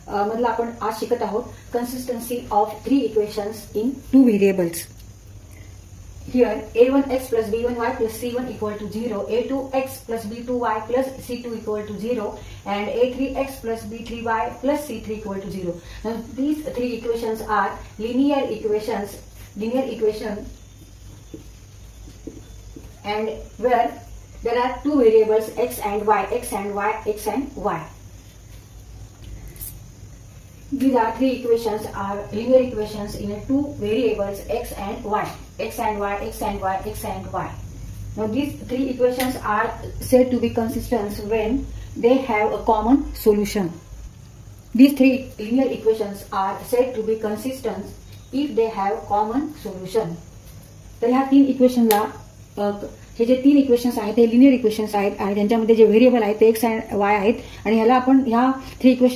मधला आपण आज शिकत आहोत consistency of 3 equations in 2 variables. Here a1x plus b1y plus c1 equal to 0, a2x plus b2y plus c2 equal to 0 and a3x plus b3y plus c3 equal to 0. Now these 3 equations are linear equation and where there are 2 variables x and y, x and y, x and y. These are 3 equations are linear equations in 2 variables x and y, x and y, x and y, x and y. Now these 3 equations are said to be consistent when they have a common solution. These 3 linear equations are said to be consistent if they have common solution. तर ह्या 3 इक्वेशनला हे जे 3 equations आहेत हे linear equations आहेत आणि त्यांच्यामध्ये जे variable आहेत ते x and वाय आहेत आणि ह्याला आपण ह्या 3 इक्वेशन